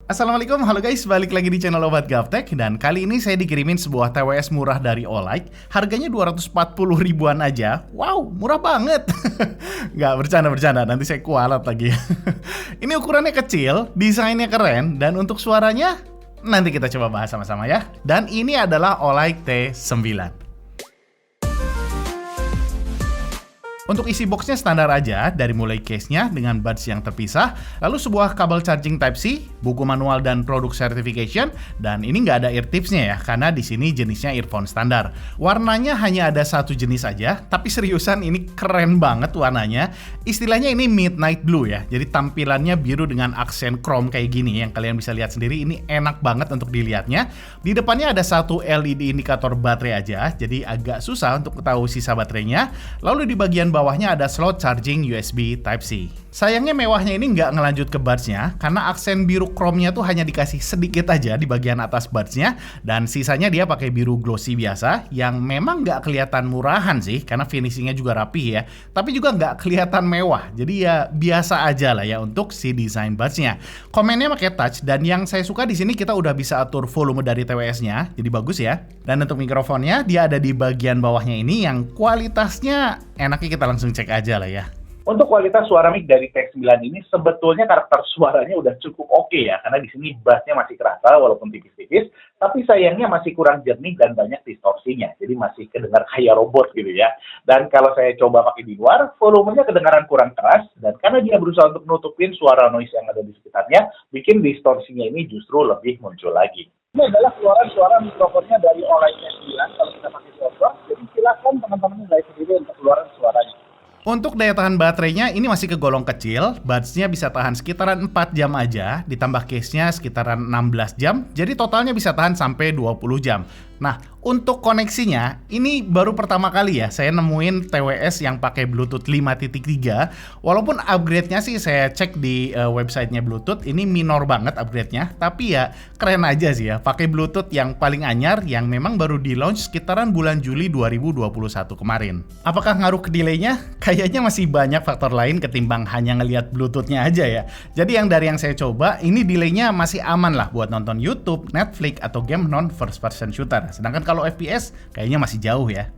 Assalamualaikum, halo guys, balik lagi di channel Obat Gaptek. Dan kali ini saya dikirimin sebuah TWS murah dari Olight. Harganya 240 ribuan aja. Wow, murah banget. Nggak, bercanda, nanti saya kualat lagi. Ini ukurannya kecil, desainnya keren, dan untuk suaranya nanti kita coba bahas sama-sama ya. Dan ini adalah Olight T9. Untuk isi boxnya standar aja, dari mulai case-nya dengan buds yang terpisah, lalu sebuah kabel charging Type-C, buku manual dan produk certification, dan ini nggak ada ear tips-nya ya, karena di sini jenisnya earphone standar. Warnanya hanya ada satu jenis aja, tapi seriusan ini keren banget warnanya. Istilahnya ini midnight blue ya, jadi tampilannya biru dengan aksen chrome kayak gini, yang kalian bisa lihat sendiri, ini enak banget untuk dilihatnya. Di depannya ada satu LED indikator baterai aja, jadi agak susah untuk tahu sisa baterainya. Lalu di bagian bawahnya ada slot charging USB Type-C. Sayangnya mewahnya ini nggak ngelanjut ke buds-nya, karena aksen biru chrome-nya tuh hanya dikasih sedikit aja di bagian atas buds-nya, dan sisanya dia pakai biru glossy biasa, yang memang nggak kelihatan murahan sih, karena finishingnya juga rapih ya, tapi juga nggak kelihatan mewah, jadi ya biasa aja lah ya untuk si desain buds-nya. Komennya pakai touch, dan yang saya suka di sini kita udah bisa atur volume dari TWS-nya, jadi bagus ya. Dan untuk mikrofonnya, dia ada di bagian bawahnya ini, yang kualitasnya enaknya kita langsung cek aja lah ya. Untuk kualitas suara mic dari T9 ini sebetulnya karakter suaranya udah cukup oke ya, karena di sini bassnya masih kerasa walaupun tipis-tipis, tapi sayangnya masih kurang jernih dan banyak distorsinya, jadi masih kedengar kayak robot gitu ya. Dan kalau saya coba pakai di luar, volumenya kedengaran kurang keras, dan karena dia berusaha untuk nutupin suara noise yang ada di sekitarnya, bikin distorsinya ini justru lebih muncul lagi. Ini adalah keluaran suara mikrofonnya dari Olight T9 kalau kita pakai software, jadi silakan teman-teman nilai sendiri untuk keluaran suaranya. Untuk daya tahan baterainya ini masih kegolong kecil, buds-nya bisa tahan sekitaran 4 jam aja, ditambah case-nya sekitaran 16 jam, jadi totalnya bisa tahan sampai 20 jam. Nah, untuk koneksinya, ini baru pertama kali ya saya nemuin TWS yang pakai Bluetooth 5.3, walaupun upgrade-nya sih saya cek di websitenya Bluetooth, ini minor banget upgrade-nya, tapi ya keren aja sih ya, pakai Bluetooth yang paling anyar, yang memang baru di-launch sekitaran bulan Juli 2021 kemarin. Apakah ngaruh ke delay-nya? Kayaknya masih banyak faktor lain ketimbang hanya ngelihat Bluetooth-nya aja ya. Jadi yang dari yang saya coba, ini delay-nya masih aman lah buat nonton YouTube, Netflix, atau game non first person shooter. Sedangkan kalau FPS kayaknya masih jauh ya.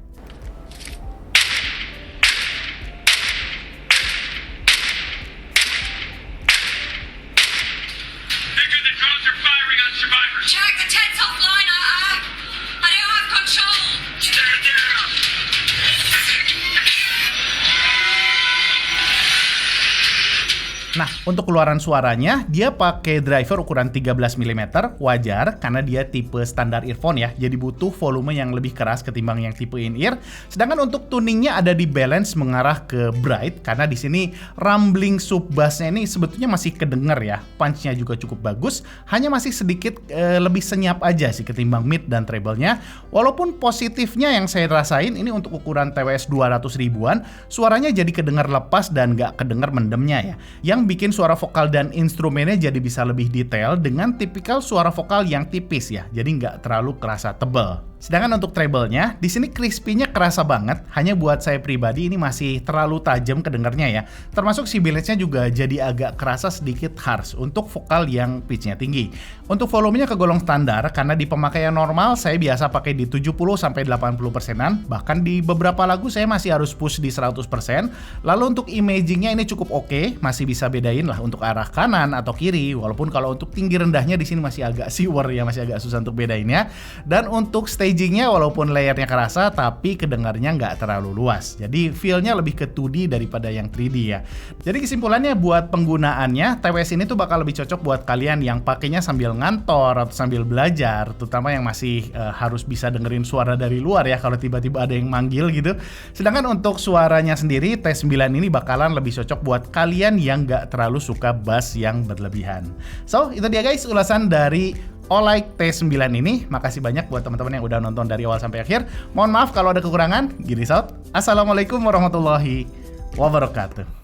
Nah, untuk keluaran suaranya, dia pakai driver ukuran 13 mm, wajar karena dia tipe standar earphone ya, jadi butuh volume yang lebih keras ketimbang yang tipe in-ear. Sedangkan untuk tuningnya ada di balance mengarah ke bright, karena di sini rumbling sub bassnya ini sebetulnya masih kedenger ya, punch-nya juga cukup bagus, hanya masih sedikit lebih senyap aja sih ketimbang mid dan treble-nya. Walaupun positifnya yang saya rasain, ini untuk ukuran TWS 200 ribuan, suaranya jadi kedengar lepas dan nggak kedengar mendemnya ya. Yang bikin suara vokal dan instrumennya jadi bisa lebih detail dengan tipikal suara vokal yang tipis ya, jadi nggak terlalu kerasa tebal. Sedangkan untuk treble-nya, di sini crispy-nya kerasa banget, hanya buat saya pribadi ini masih terlalu tajam kedengarnya ya. Termasuk si balance-nya juga jadi agak kerasa sedikit harsh untuk vokal yang pitch-nya tinggi. Untuk volumenya kegolong standar, karena di pemakaian normal saya biasa pakai di 70-80%-an, bahkan di beberapa lagu saya masih harus push di 100%. Lalu untuk imaging-nya ini cukup oke, masih bisa bedain lah untuk arah kanan atau kiri, walaupun kalau untuk tinggi rendahnya di sini masih agak siwer ya, masih agak susah untuk bedainnya. Dan untuk stagingnya walaupun layernya kerasa, tapi kedengarnya nggak terlalu luas. Jadi feel-nya lebih ke 2D daripada yang 3D ya. Jadi kesimpulannya buat penggunaannya, TWS ini tuh bakal lebih cocok buat kalian yang pakainya sambil ngantor atau sambil belajar, terutama yang masih harus bisa dengerin suara dari luar ya, kalau tiba-tiba ada yang manggil gitu. Sedangkan untuk suaranya sendiri, T9 ini bakalan lebih cocok buat kalian yang nggak terlalu suka bass yang berlebihan. So, itu dia guys ulasan dari Olight T9 ini. Makasih banyak buat teman-teman yang udah nonton dari awal sampai akhir. Mohon maaf kalau ada kekurangan. Gini out. Assalamualaikum warahmatullahi wabarakatuh.